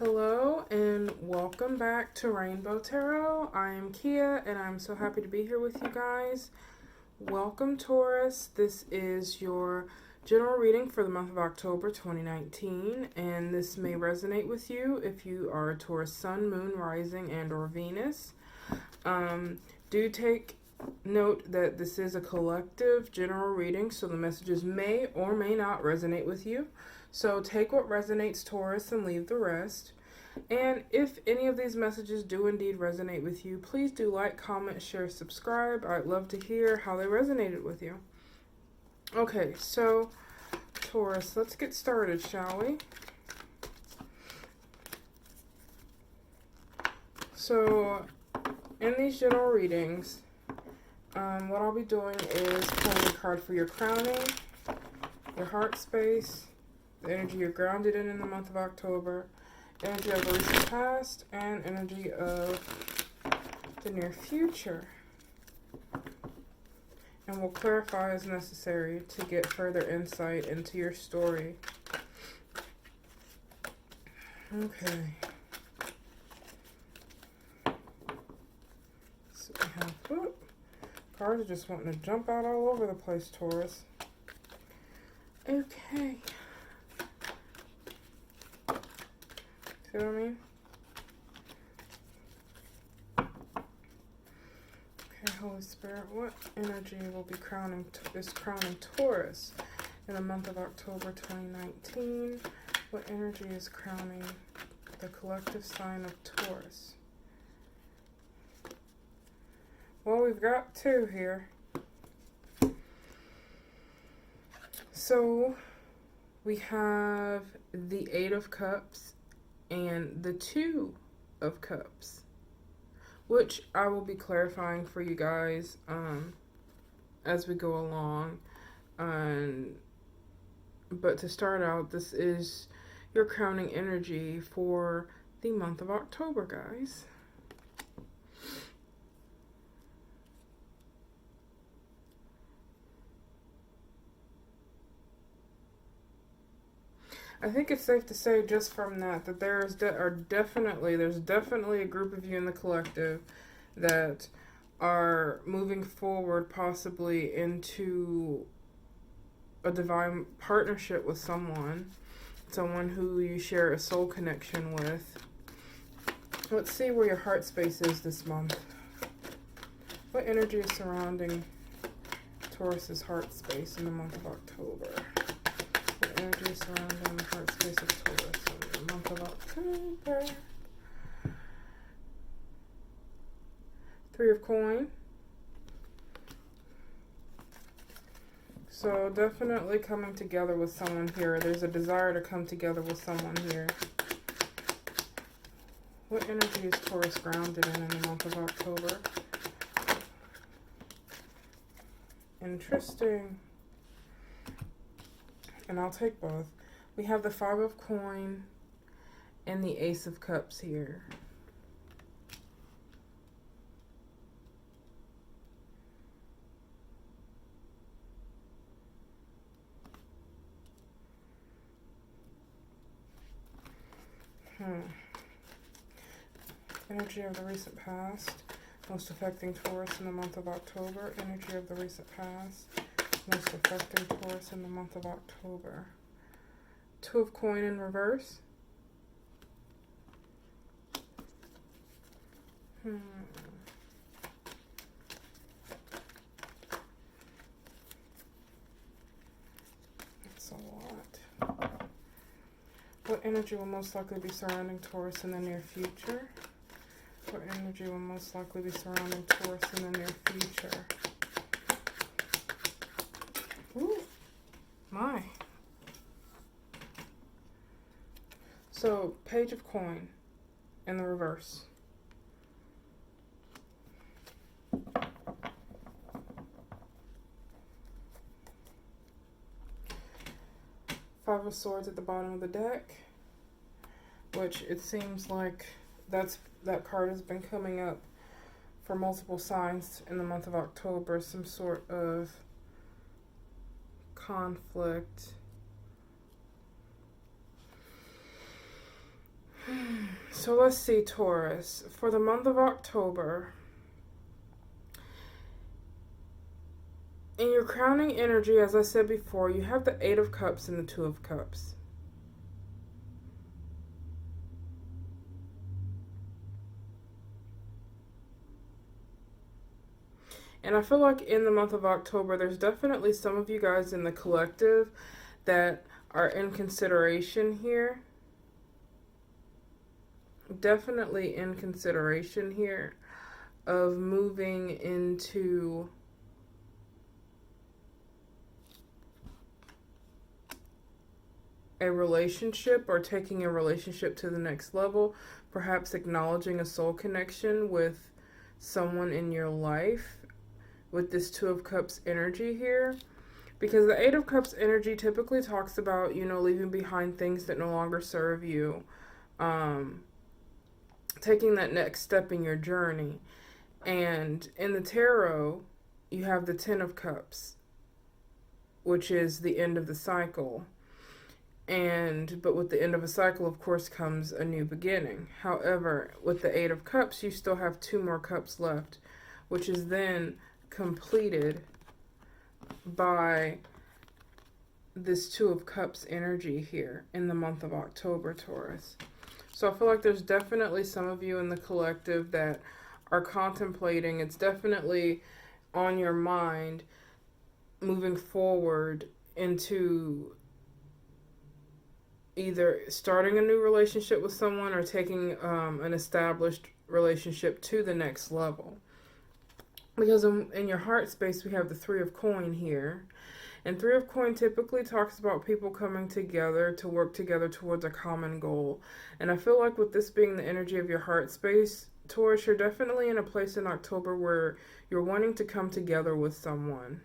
Hello and welcome back to Rainbow Tarot. I am Kia and I'm so happy to be here with you guys. Welcome, Taurus. This is your general reading for the month of October 2019, and this may resonate with you if you are a Taurus Sun, Moon, Rising, and or Venus. Do take note that this is a collective general reading, so the messages may or may not resonate with you. So take what resonates, Taurus, and leave the rest. And if any of these messages do indeed resonate with you, please do like, comment, share, subscribe. I'd love to hear how they resonated with you. Okay, so Taurus, let's get started, shall we? So in these general readings, what I'll be doing is pulling a card for your crowning, your heart space, the energy you're grounded in the month of October, energy of the recent past, and energy of the near future. And we'll clarify as necessary to get further insight into your story. Okay. So we have, cards are just wanting to jump out all over the place, Taurus. Okay. See what I mean? Okay, Holy Spirit, what energy will be crowning Taurus in the month of October 2019? What energy is crowning the collective sign of Taurus? Well, we've got two here. So we have the Eight of Cups and the Two of Cups, which I will be clarifying for you guys as we go along. But to start out, this is your crowning energy for the month of October, guys. I think it's safe to say just from that there's definitely a group of you in the collective that are moving forward possibly into a divine partnership with someone who you share a soul connection with. Let's see where your heart space is this month. What energy is surrounding Taurus's heart space in the month of October? Energy surrounding the heart space of Taurus in the month of October. Three of Coin. So definitely coming together with someone here. There's a desire to come together with someone here. What energy is Taurus grounded in the month of October? Interesting. And I'll take both. We have the Five of Coin and the Ace of Cups here. Energy of the recent past, most affecting Taurus in the month of October. Energy of the recent past, most affecting Taurus in the month of October. Two of Coin in reverse. That's a lot. What energy will most likely be surrounding Taurus in the near future? What energy will most likely be surrounding Taurus in the near future? Ooh, my. So, Page of Coin in the reverse. Five of Swords at the bottom of the deck, which it seems like that card has been coming up for multiple signs in the month of October. Some sort of conflict. So let's see, Taurus. For the month of October, in your crowning energy, as I said before, you have the Eight of Cups and the Two of Cups. And I feel like in the month of October, there's definitely some of you guys in the collective that are in consideration here. Definitely in consideration here of moving into a relationship or taking a relationship to the next level, perhaps acknowledging a soul connection with someone in your life with this Two of Cups energy here. Because the Eight of Cups energy typically talks about, you know, leaving behind things that no longer serve you, taking that next step in your journey. And in the tarot, you have the Ten of Cups, which is the end of the cycle. But with the end of a cycle, of course, comes a new beginning. However, with the Eight of Cups, you still have two more cups left, which is then completed by this Two of Cups energy here in the month of October, Taurus. So I feel like there's definitely some of you in the collective that are contemplating. It's definitely on your mind moving forward into either starting a new relationship with someone or taking an established relationship to the next level. Because in your heart space, we have the Three of Coin here. And Three of Coin typically talks about people coming together to work together towards a common goal. And I feel like with this being the energy of your heart space, Taurus, you're definitely in a place in October where you're wanting to come together with someone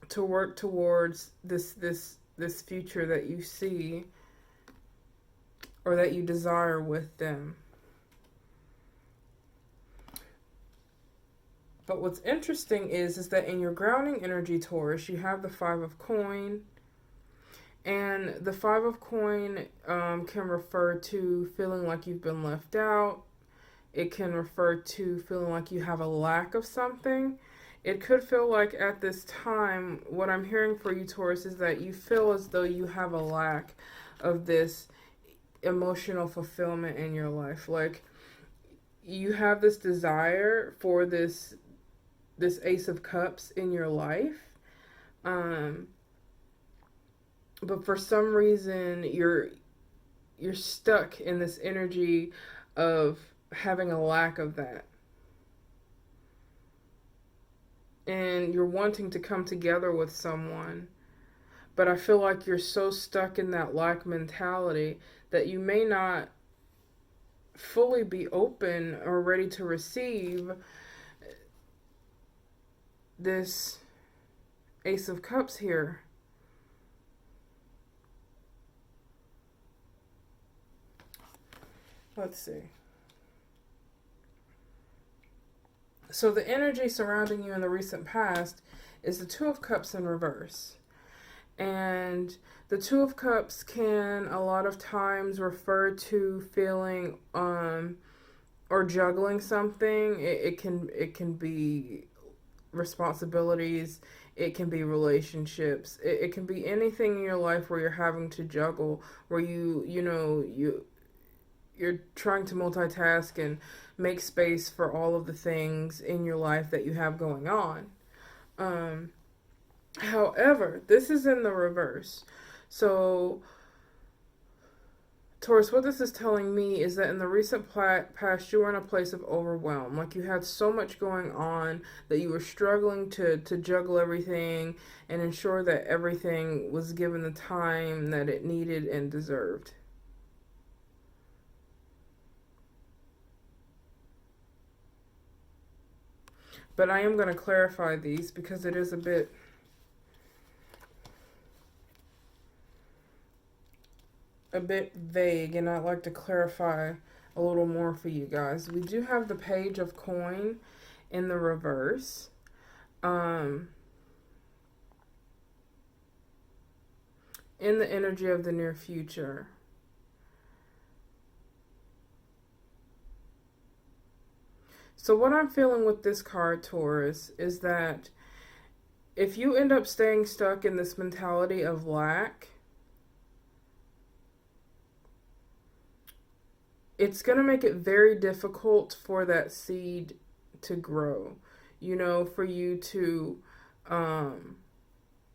to work towards this future that you see or that you desire with them. But what's interesting is that in your grounding energy, Taurus, you have the Five of Coin. And the Five of Coin can refer to feeling like you've been left out. It can refer to feeling like you have a lack of something. It could feel like at this time, what I'm hearing for you, Taurus, is that you feel as though you have a lack of this emotional fulfillment in your life. Like you have this desire for this Ace of Cups in your life. But for some reason, you're stuck in this energy of having a lack of that. And you're wanting to come together with someone, but I feel like you're so stuck in that lack mentality that you may not fully be open or ready to receive this Ace of Cups here. Let's see. So the energy surrounding you in the recent past is the Two of Cups in reverse. And the Two of Cups can a lot of times refer to feeling or juggling something. It can be responsibilities. It can be relationships. It can be anything in your life where you're having to juggle, where you're trying to multitask and make space for all of the things in your life that you have going on. However, this is in the reverse. So, Taurus, what this is telling me is that in the recent past, you were in a place of overwhelm. Like you had so much going on that you were struggling to juggle everything and ensure that everything was given the time that it needed and deserved. But I am going to clarify these because it is a bit vague, and I'd like to clarify a little more for you guys. We do have the Page of Coin in the reverse. In the energy of the near future. So what I'm feeling with this card, Taurus, is that if you end up staying stuck in this mentality of lack, it's going to make it very difficult for that seed to grow. You know, for you to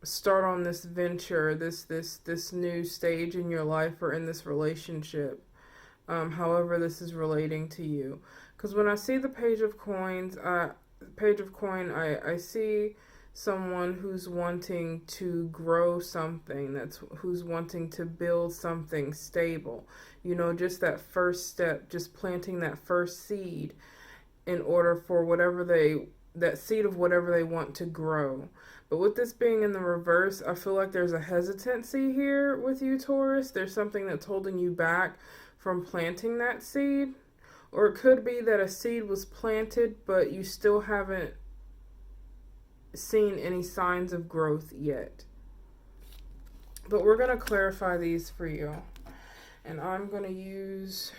start on this venture, this new stage in your life or in this relationship, however this is relating to you. Because when I see the Page of Coins, I see someone who's wanting to grow something, who's wanting to build something stable. You know, just that first step, just planting that first seed in order for that seed of whatever they want to grow. But with this being in the reverse, I feel like there's a hesitancy here with you, Taurus. There's something that's holding you back from planting that seed. Or it could be that a seed was planted, but you still haven't seen any signs of growth yet. But we're going to clarify these for you. And I'm going to use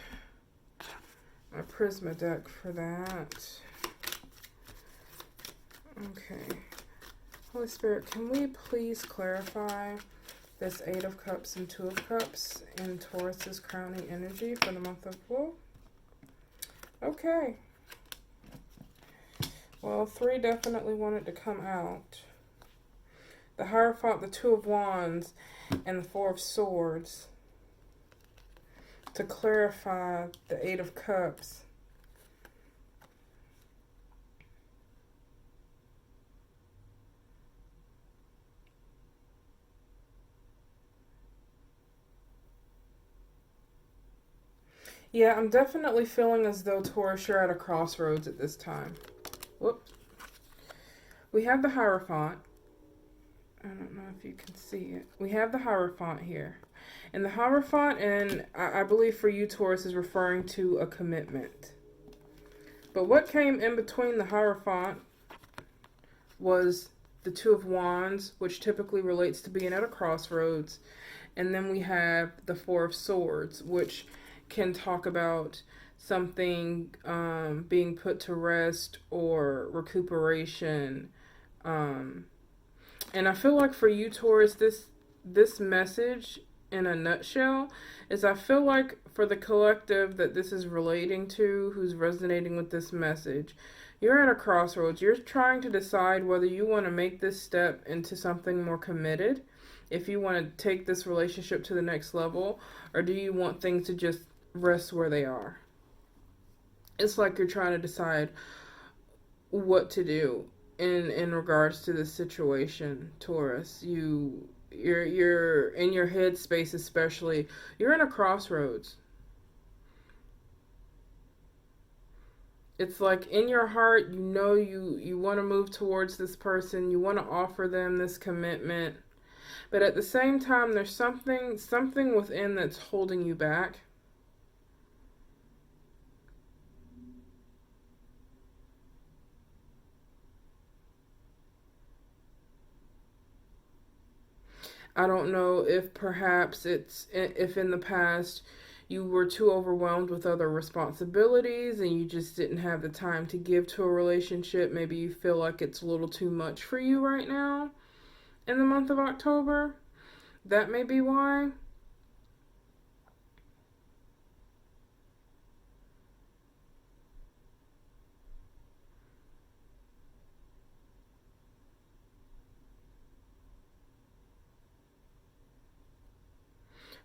my Prisma deck for that. Okay. Holy Spirit, can we please clarify this 8 of Cups and 2 of Cups in Taurus's crowning energy for the month of Wool? Okay. Well, 3 definitely wanted to come out. The Hierophant, the 2 of Wands, and the 4 of Swords. To clarify the 8 of Cups. Yeah, I'm definitely feeling as though, Taurus, you're at a crossroads at this time. Whoops. We have the Hierophant. I don't know if you can see it. We have the Hierophant here. And the Hierophant, and I believe for you, Taurus, is referring to a commitment. But what came in between the Hierophant was the 2 of Wands, which typically relates to being at a crossroads. And then we have the 4 of Swords, which can talk about something being put to rest or recuperation. And I feel like for you, Taurus, this message in a nutshell is, I feel like for the collective that this is relating to, who's resonating with this message, you're at a crossroads. You're trying to decide whether you want to make this step into something more committed, if you want to take this relationship to the next level, or do you want things to just rest where they are. It's like you're trying to decide what to do in regards to this situation, Taurus. You're in your head space, especially. You're in a crossroads. It's like in your heart, you know you want to move towards this person. You want to offer them this commitment. But at the same time, there's something within that's holding you back. I don't know if perhaps if in the past you were too overwhelmed with other responsibilities and you just didn't have the time to give to a relationship. Maybe you feel like it's a little too much for you right now in the month of October. That may be why.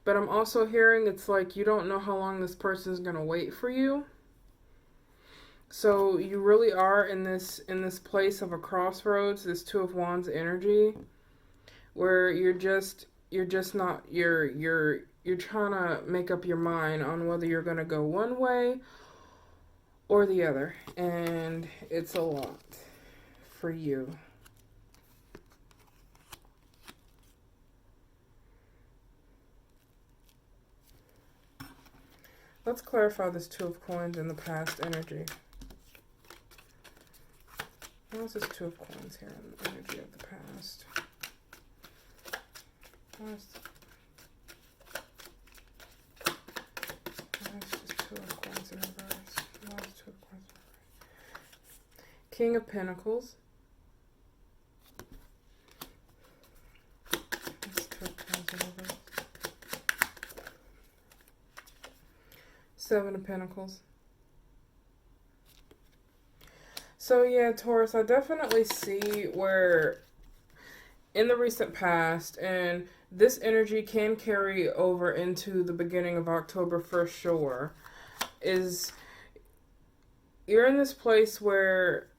But I'm also hearing it's like you don't know how long this person's going to wait for you. So you really are in this place of a crossroads, this 2 of Wands energy, where you're trying to make up your mind on whether you're going to go one way or the other, and it's a lot for you. Let's clarify this 2 of Coins in the past energy. What is this 2 of Coins here in the energy of the past? Why is this 2 of Coins in reverse? Why is 2 of Coins in reverse? King of Pentacles. Seven of Pentacles. So yeah, Taurus, I definitely see where in the recent past, and this energy can carry over into the beginning of October for sure, is you're in this place where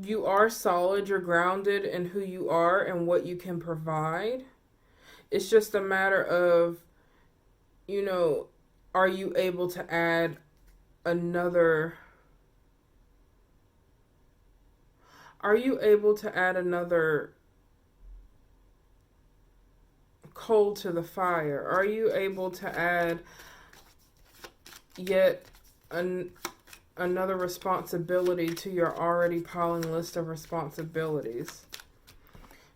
you are solid, you're grounded in who you are and what you can provide. It's just a matter of, you know, are you able to add another coal to the fire? Are you able to add yet another responsibility to your already piling list of responsibilities?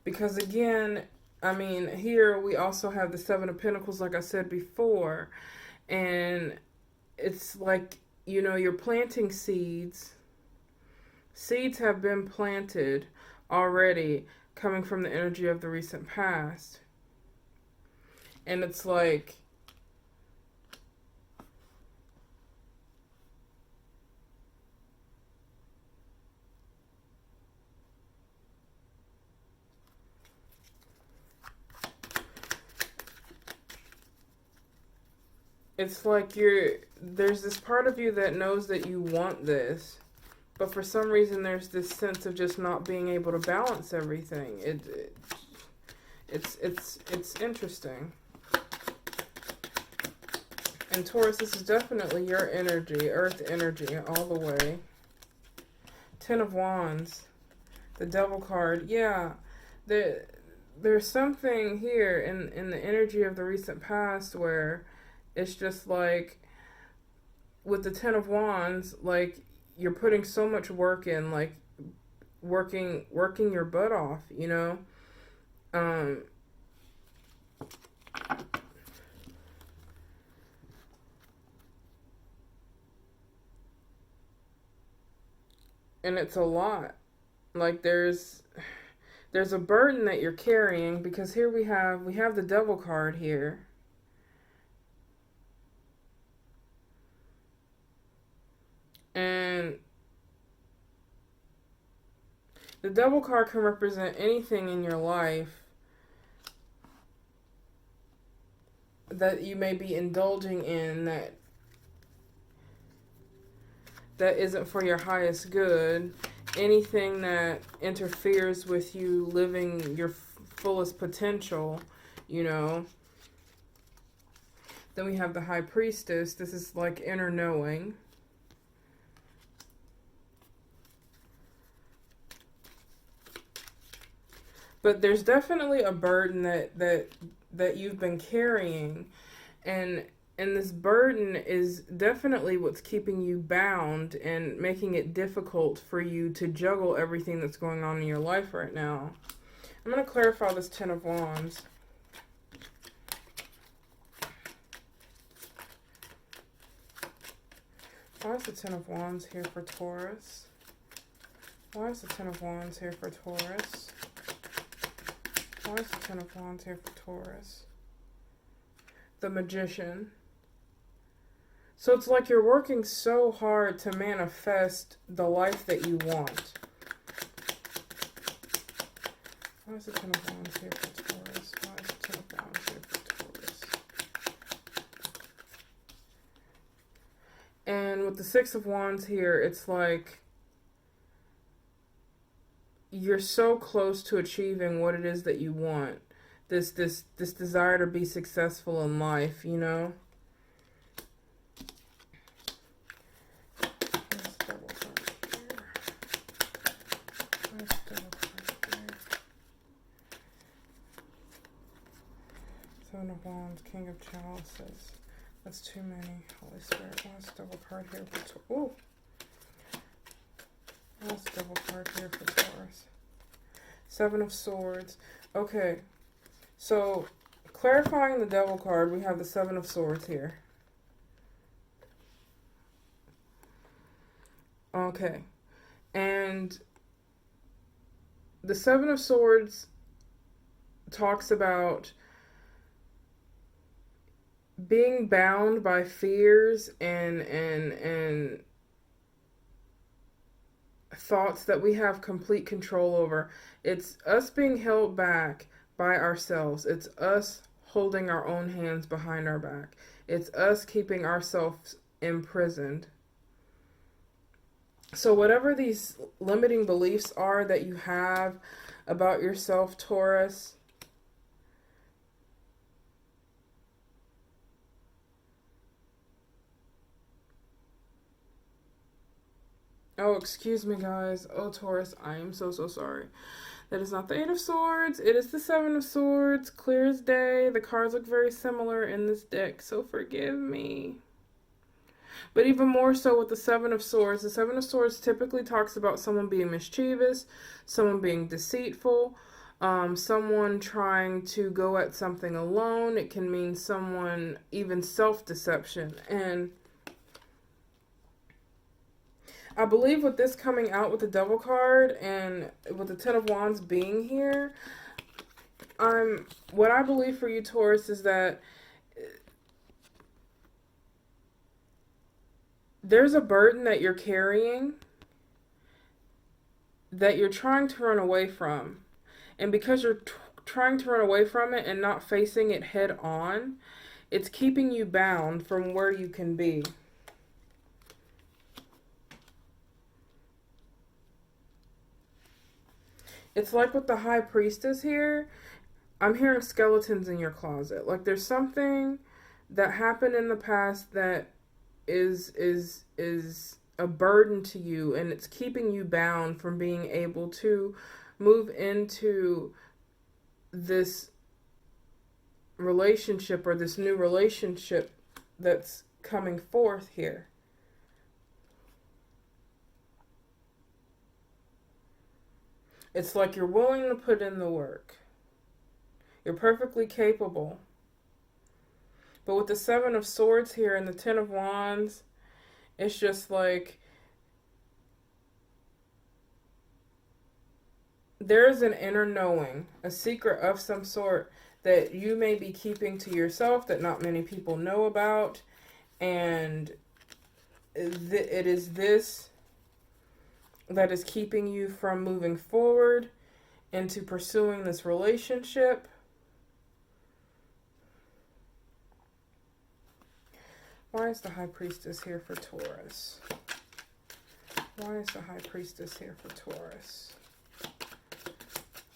Because again, I mean, here we also have the Seven of Pentacles, like I said before, and it's like, you know, you're planting seeds. Seeds have been planted already, coming from the energy of the recent past. And it's like, there's this part of you that knows that you want this, but for some reason there's this sense of just not being able to balance everything. It's interesting. And Taurus, this is definitely your energy, earth energy, all the way. Ten of Wands, the Devil card. Yeah, there's something here in the energy of the recent past where it's just like, with the Ten of Wands, like, you're putting so much work in, like, working your butt off, you know? And it's a lot. Like, there's a burden that you're carrying, because here we have the Devil card here. And the Devil card can represent anything in your life that you may be indulging in that isn't for your highest good. Anything that interferes with you living your fullest potential, you know. Then we have the High Priestess. This is like inner knowing. But there's definitely a burden that you've been carrying, and this burden is definitely what's keeping you bound and making it difficult for you to juggle everything that's going on in your life right now. I'm going to clarify this Ten of Wands. Why is the Ten of Wands here for Taurus? Why is the Ten of Wands here for Taurus? Why is the Ten of Wands here for Taurus? The Magician. So it's like you're working so hard to manifest the life that you want. Why is the Ten of Wands here for Taurus? Why is the Ten of Wands here for Taurus? And with the Six of Wands here, it's like you're so close to achieving what it is that you want. This desire to be successful in life, you know? Let's double card here. Let's double card here. Seven of Wands, King of Chalices. That's too many. Holy Spirit. Let's double card here for Taurus. Let's double card here for Taurus. Seven of Swords. Okay. So, clarifying the Devil card, we have the Seven of Swords here. Okay. And the Seven of Swords talks about being bound by fears and thoughts that we have complete control over. It's us being held back by ourselves. It's us holding our own hands behind our back. It's us keeping ourselves imprisoned. So whatever these limiting beliefs are that you have about yourself, Taurus, oh, excuse me, guys. Oh, Taurus, I am so sorry. That is not the Eight of Swords. It is the Seven of Swords. Clear as day. The cards look very similar in this deck, so forgive me. But even more so with the Seven of Swords. The Seven of Swords typically talks about someone being mischievous, someone being deceitful, someone trying to go at something alone. It can mean someone even self-deception. And I believe with this coming out with the Devil card and with the Ten of Wands being here, what I believe for you, Taurus, is that there's a burden that you're carrying that you're trying to run away from. And because you're trying to run away from it and not facing it head on, it's keeping you bound from where you can be. It's like with the High Priestess here, I'm hearing skeletons in your closet. Like there's something that happened in the past that is a burden to you, and it's keeping you bound from being able to move into this relationship or this new relationship that's coming forth here. It's like you're willing to put in the work. You're perfectly capable. But with the Seven of Swords here and the Ten of Wands, it's just like there's an inner knowing, a secret of some sort that you may be keeping to yourself that not many people know about. And it is this that is keeping you from moving forward into pursuing this relationship. Why is the High Priestess here for Taurus? Why is the High Priestess here for Taurus?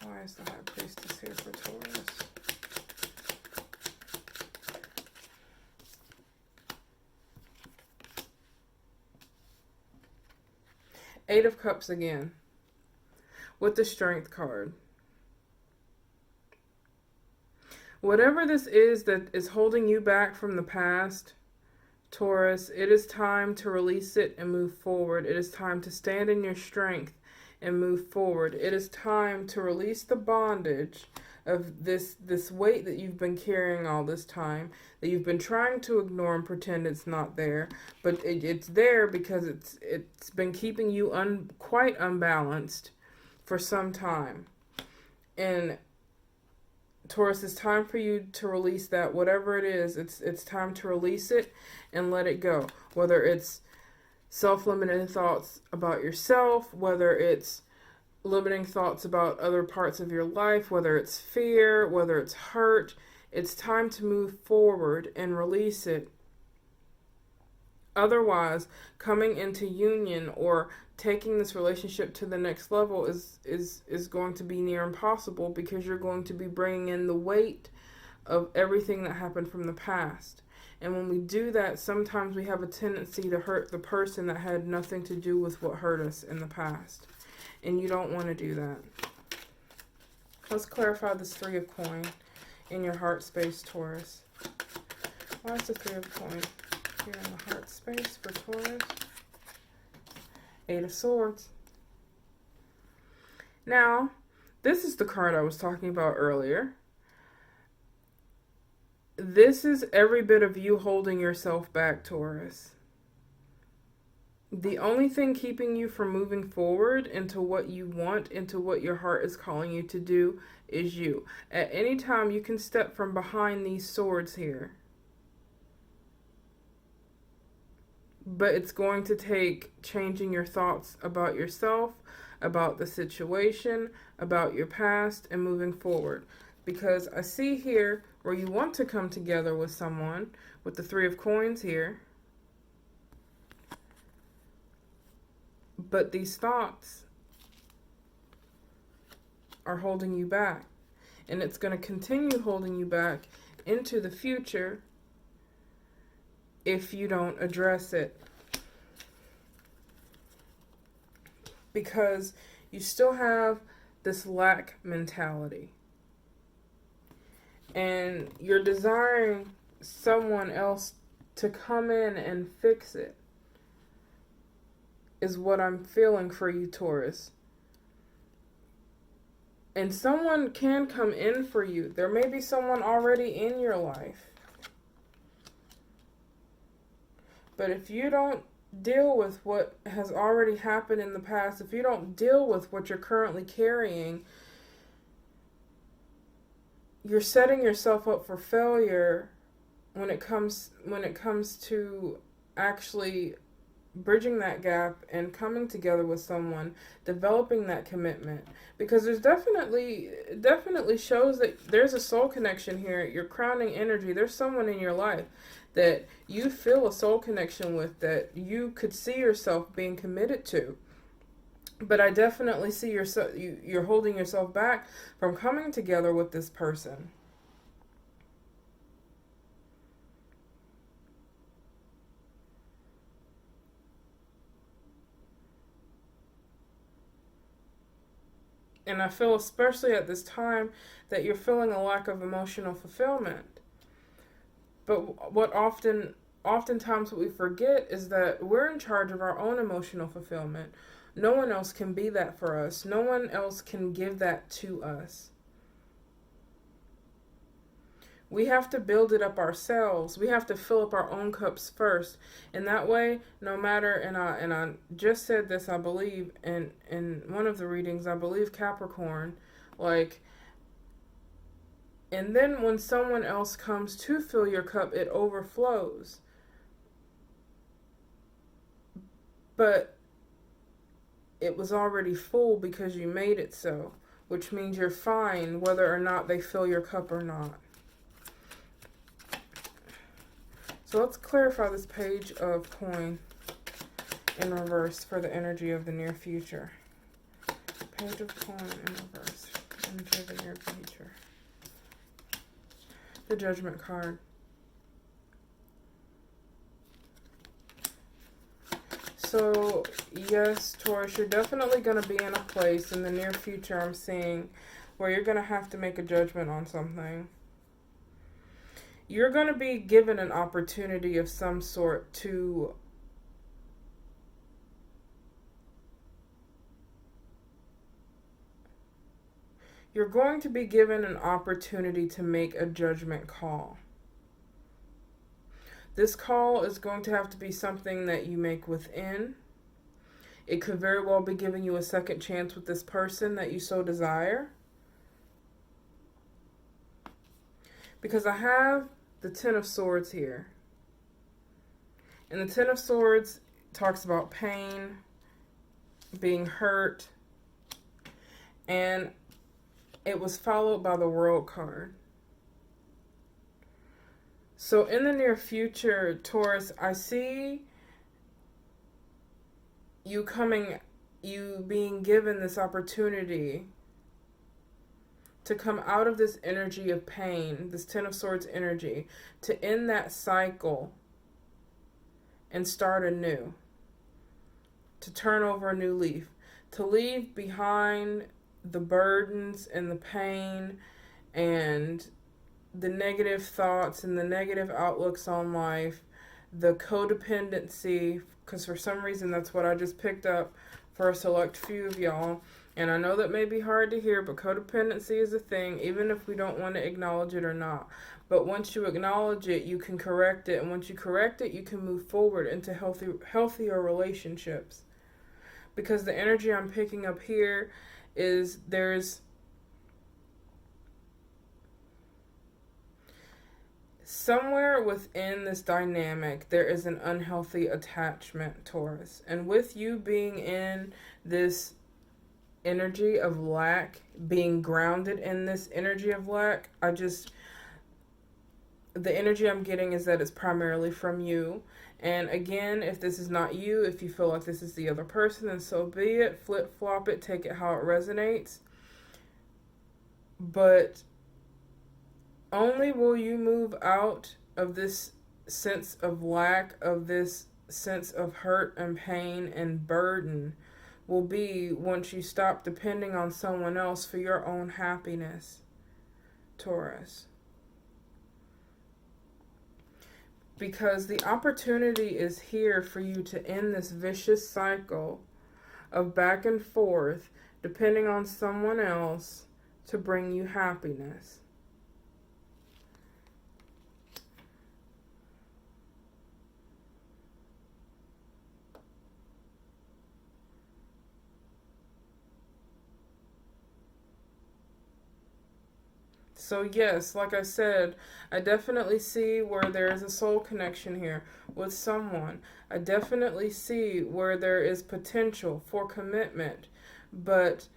Why is the High Priestess here for Taurus? Eight of Cups again, with the Strength card. Whatever this is that is holding you back from the past, Taurus, it is time to release it and move forward. It is time to stand in your strength and move forward. It is time to release the bondage of this weight that you've been carrying all this time, that you've been trying to ignore and pretend it's not there, but it's there because it's been keeping you quite unbalanced for some time. And Taurus, it's time for you to release that. Whatever it is, it's time to release it and let it go. Whether it's self-limiting thoughts about yourself, whether it's limiting thoughts about other parts of your life, whether it's fear, whether it's hurt, it's time to move forward and release it. Otherwise, coming into union or taking this relationship to the next level is going to be near impossible, because you're going to be bringing in the weight of everything that happened from the past. And when we do that, sometimes we have a tendency to hurt the person that had nothing to do with what hurt us in the past. And you don't want to do that. Let's clarify this Three of Coin in your heart space, Taurus. Why is the Three of Coin here in the heart space for Taurus? Eight of Swords. Now, this is the card I was talking about earlier. This is every bit of you holding yourself back, Taurus. The only thing keeping you from moving forward into what you want, into what your heart is calling you to do, is you. At any time, you can step from behind these swords here. But it's going to take changing your thoughts about yourself, about the situation, about your past, and moving forward. Because I see here where you want to come together with someone, with the Three of Coins here. But these thoughts are holding you back. And it's going to continue holding you back into the future if you don't address it. Because you still have this lack mentality. And you're desiring someone else to come in and fix it, is what I'm feeling for you, Taurus. And someone can come in for you. There may be someone already in your life. But if you don't deal with what has already happened in the past, if you don't deal with what you're currently carrying, you're setting yourself up for failure when it comes to actually bridging that gap and coming together with someone, developing that commitment. Because there's definitely shows that there's a soul connection here. Your crowning energy, there's someone in your life that you feel a soul connection with, that you could see yourself being committed to. But I definitely see you're holding yourself back from coming together with this person. And I feel, especially at this time, that you're feeling a lack of emotional fulfillment. But what oftentimes what we forget is that we're in charge of our own emotional fulfillment. No one else can be that for us. No one else can give that to us. We have to build it up ourselves. We have to fill up our own cups first. And that way, no matter, and I just said this, I believe, in one of the readings, I believe Capricorn, and then when someone else comes to fill your cup, it overflows. But it was already full because you made it so, which means you're fine whether or not they fill your cup or not. So let's clarify this page of coin in reverse for the energy of the near future. Page of coin in reverse, energy of the near future. The Judgment card. So, yes, Taurus, you're definitely going to be in a place in the near future, I'm seeing, where you're going to have to make a judgment on something. You're going to be given an opportunity of some sort to You're going to be given an opportunity to make a judgment call. This call is going to have to be something that you make within. It could very well be giving you a second chance with this person that you so desire. Because I have the Ten of Swords here. And the Ten of Swords talks about pain, being hurt, and it was followed by the World card. So in the near future, Taurus, I see you being given this opportunity to come out of this energy of pain, this Ten of Swords energy, to end that cycle and start anew, to turn over a new leaf, to leave behind the burdens and the pain and the negative thoughts and the negative outlooks on life, the codependency, because for some reason that's what I just picked up for a select few of y'all, And I know that may be hard to hear, but codependency is a thing, even if we don't want to acknowledge it or not. But once you acknowledge it, you can correct it. And once you correct it, you can move forward into healthier relationships. Because the energy I'm picking up here is there's somewhere within this dynamic, there is an unhealthy attachment, Taurus. And with you being in this energy of lack, being grounded in this energy of lack, the energy I'm getting is that it's primarily from you. And again, if this is not you, if you feel like this is the other person, then so be it. Flip-flop it, take it how it resonates. But only will you move out of this sense of lack, of this sense of hurt and pain and burden, will be once you stop depending on someone else for your own happiness, Taurus. Because the opportunity is here for you to end this vicious cycle of back and forth, depending on someone else to bring you happiness. So yes, like I said, I definitely see where there is a soul connection here with someone. I definitely see where there is potential for commitment, but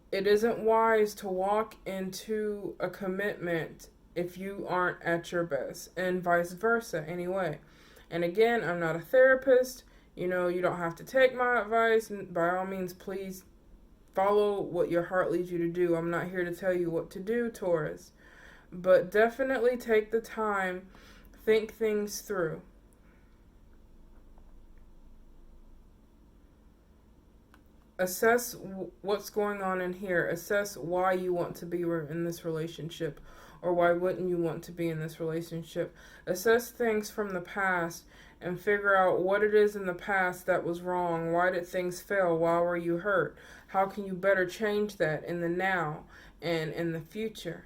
it isn't wise to walk into a commitment if you aren't at your best, and vice versa anyway. And again, I'm not a therapist. You don't have to take my advice. By all means, please follow what your heart leads you to do. I'm not here to tell you what to do, Taurus. But definitely take the time, think things through. Assess what's going on in here. Assess why you want to be in this relationship, or why wouldn't you want to be in this relationship. Assess things from the past and figure out what it is in the past that was wrong. Why did things fail? Why were you hurt? How can you better change that in the now and in the future?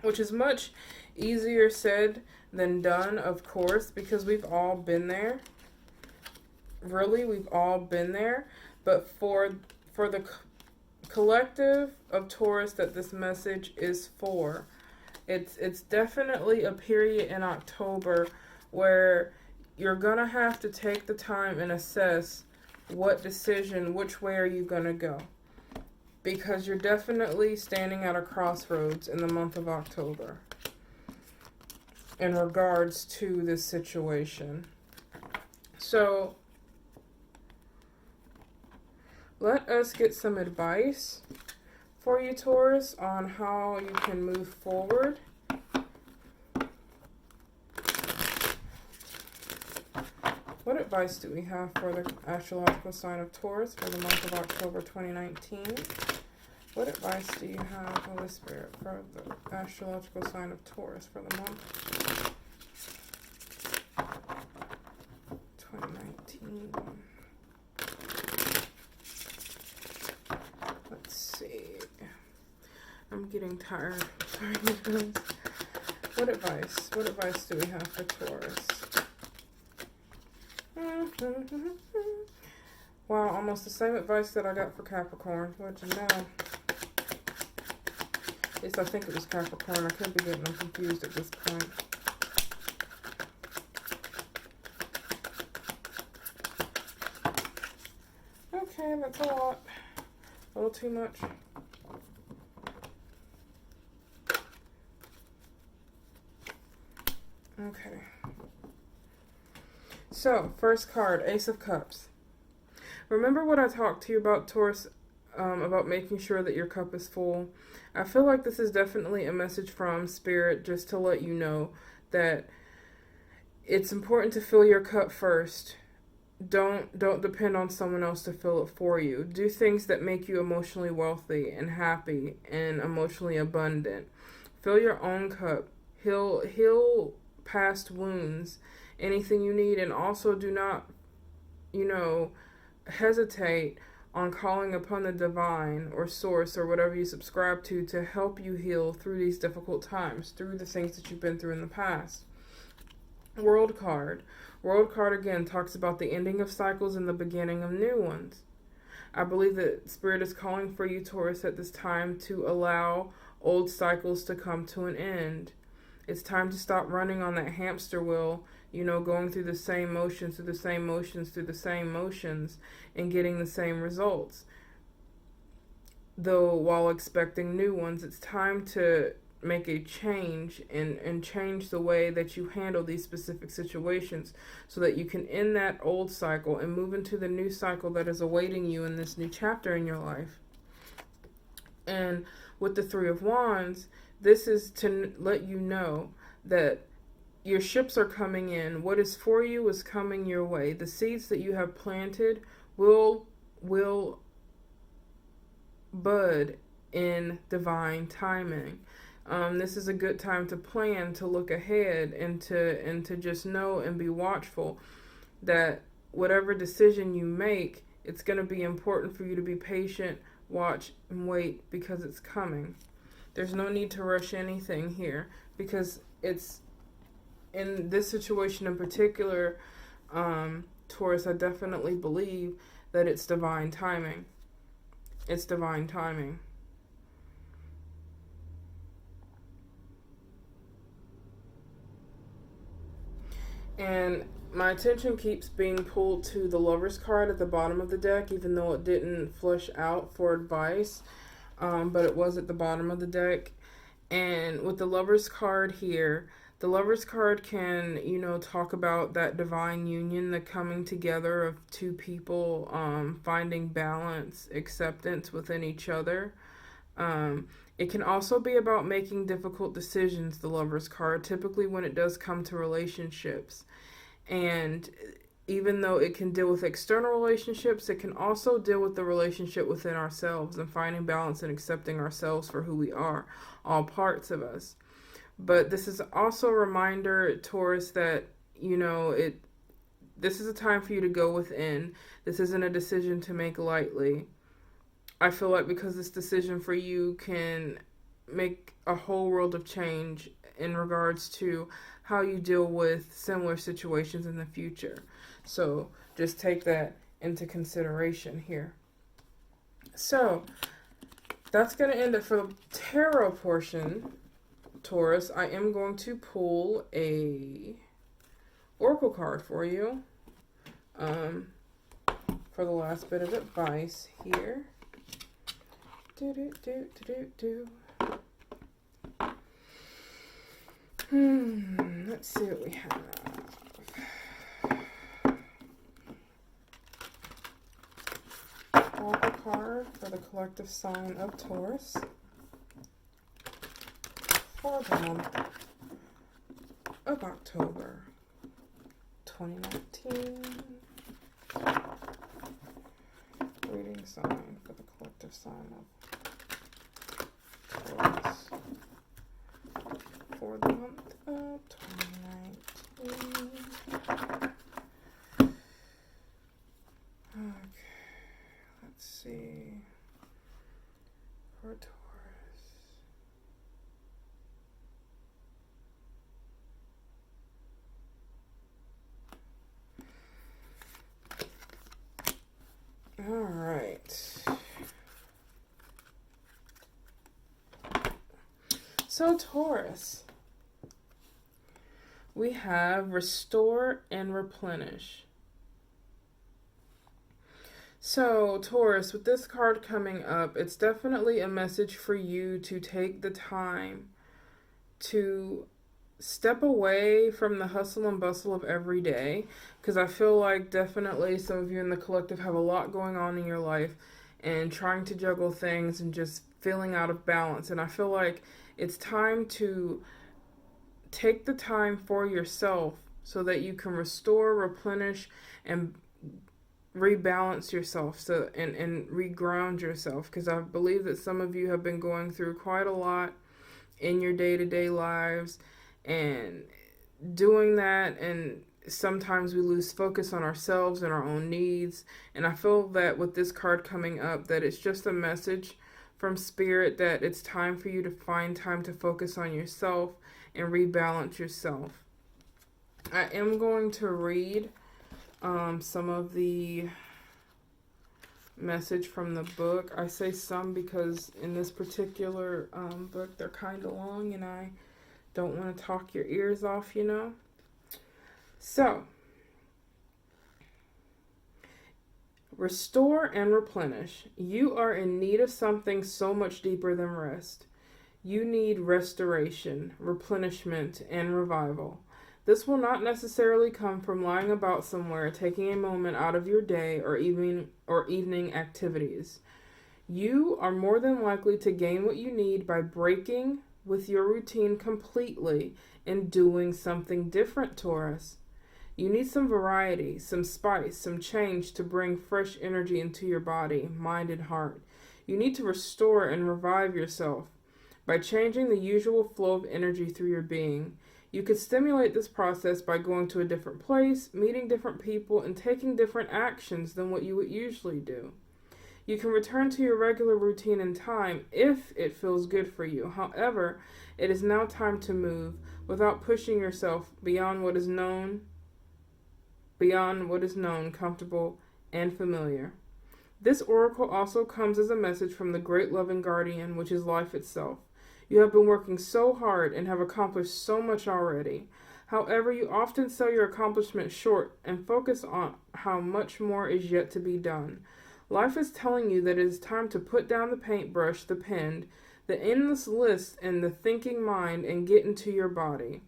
Which is much easier said than done, of course, because we've all been there. Really, we've all been there. But for the collective of Taurus that this message is for, it's definitely a period in October where you're gonna have to take the time and assess what decision, which way are you gonna go, because you're definitely standing at a crossroads in the month of October in regards to this situation. So let us get some advice for you, Taurus, on how you can move forward. What advice do we have for the astrological sign of Taurus for the month of October 2019? What advice do you have, Holy Spirit, for the astrological sign of Taurus for the month 2019? Let's see. I'm getting tired. Sorry, guys. What advice do we have for Taurus? Wow, almost the same advice that I got for Capricorn. What'd you know? At least I think it was Capricorn. I could be getting them confused at this point. Okay, that's a lot. A little too much. Okay. So, first card, Ace of Cups. Remember what I talked to you about, Taurus, about making sure that your cup is full? I feel like this is definitely a message from Spirit just to let you know that it's important to fill your cup first. Don't depend on someone else to fill it for you. Do things that make you emotionally wealthy and happy and emotionally abundant. Fill your own cup. Heal past wounds. Anything you need, and also do not, hesitate on calling upon the divine or source or whatever you subscribe to help you heal through these difficult times, through the things that you've been through in the past. World card. World card again talks about the ending of cycles and the beginning of new ones. I believe that Spirit is calling for you, Taurus, at this time to allow old cycles to come to an end. It's time to stop running on that hamster wheel, going through the same motions, through the same motions, through the same motions, and getting the same results. Though while expecting new ones, it's time to make a change and change the way that you handle these specific situations so that you can end that old cycle and move into the new cycle that is awaiting you in this new chapter in your life. And with the Three of Wands, this is to let you know that your ships are coming in. What is for you is coming your way. The seeds that you have planted will bud in divine timing. This is a good time to plan, to look ahead, and to just know and be watchful that whatever decision you make, it's going to be important for you to be patient, watch, and wait, because it's coming. There's no need to rush anything here, because it's, in this situation in particular, Taurus, I definitely believe that it's divine timing. It's divine timing. And my attention keeps being pulled to the Lover's card at the bottom of the deck, even though it didn't flush out for advice, but it was at the bottom of the deck. And with the Lover's card here, the Lover's card can, talk about that divine union, the coming together of two people, finding balance, acceptance within each other. It can also be about making difficult decisions, the Lover's card, typically when it does come to relationships. And even though it can deal with external relationships, it can also deal with the relationship within ourselves and finding balance and accepting ourselves for who we are, all parts of us. But this is also a reminder, Taurus, that, this is a time for you to go within. This isn't a decision to make lightly. I feel like because this decision for you can make a whole world of change in regards to how you deal with similar situations in the future. So just take that into consideration here. So that's going to end it for the tarot portion, Taurus. I am going to pull a oracle card for you for the last bit of advice here. Let's see what we have. Oracle card for the collective sign of Taurus for the month of October 2019. Reading sign for the collective sign of Taurus for the month of 2019. Okay, let's see. For Taurus. All right. So Taurus, we have restore and replenish. So Taurus, with this card coming up, it's definitely a message for you to take the time to step away from the hustle and bustle of every day, because I feel like definitely some of you in the collective have a lot going on in your life and trying to juggle things and just feeling out of balance. And I feel like it's time to take the time for yourself so that you can restore, replenish, and rebalance yourself and reground yourself, because I believe that some of you have been going through quite a lot in your day-to-day lives, and doing that and sometimes we lose focus on ourselves and our own needs. And I feel that with this card coming up, that it's just a message from Spirit that it's time for you to find time to focus on yourself and rebalance yourself. I am going to read some of the message from the book. I say some because in this particular book, they're kind of long and I don't want to talk your ears off, you know. So, restore and replenish. You are in need of something so much deeper than rest. You need restoration, replenishment, and revival. This will not necessarily come from lying about somewhere, taking a moment out of your day or evening activities. You are more than likely to gain what you need by breaking with your routine completely and doing something different, Taurus. You need some variety, some spice, some change to bring fresh energy into your body, mind, and heart. You need to restore and revive yourself by changing the usual flow of energy through your being. You could stimulate this process by going to a different place, meeting different people, and taking different actions than what you would usually do. You can return to your regular routine in time if it feels good for you. However, it is now time to move without pushing yourself beyond what is known, comfortable, and familiar. This oracle also comes as a message from the great loving guardian, which is life itself. You have been working so hard and have accomplished so much already. However, you often sell your accomplishment short and focus on how much more is yet to be done. Life is telling you that it is time to put down the paintbrush, the pen, the endless list, and the thinking mind and get into your body.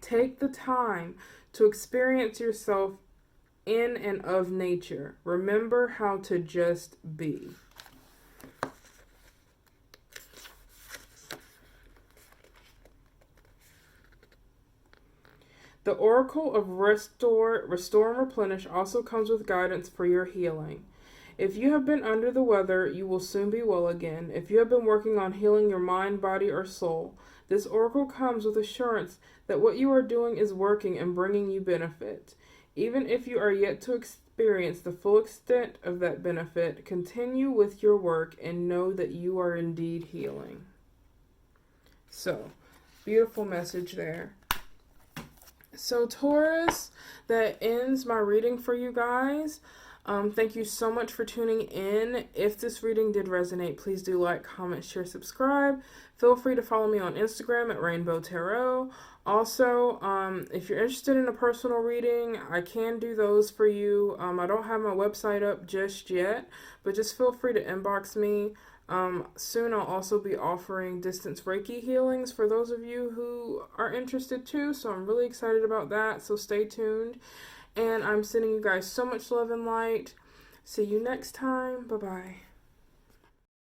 Take the time to experience yourself in and of nature. Remember how to just be. The Oracle of Restore and Replenish also comes with guidance for your healing. If you have been under the weather, you will soon be well again. If you have been working on healing your mind, body, or soul, this oracle comes with assurance that what you are doing is working and bringing you benefit. Even if you are yet to experience the full extent of that benefit, continue with your work and know that you are indeed healing. So, beautiful message there. So, Taurus, that ends my reading for you guys. Thank you so much for tuning in. If this reading did resonate, please do like, comment, share, subscribe. Feel free to follow me on Instagram at Rainbow Tarot. Also, if you're interested in a personal reading, I can do those for you. I don't have my website up just yet, but just feel free to inbox me. Soon I'll also be offering distance Reiki healings for those of you who are interested too, so I'm really excited about that, so stay tuned. And I'm sending you guys so much love and light. See you next time. Bye-bye.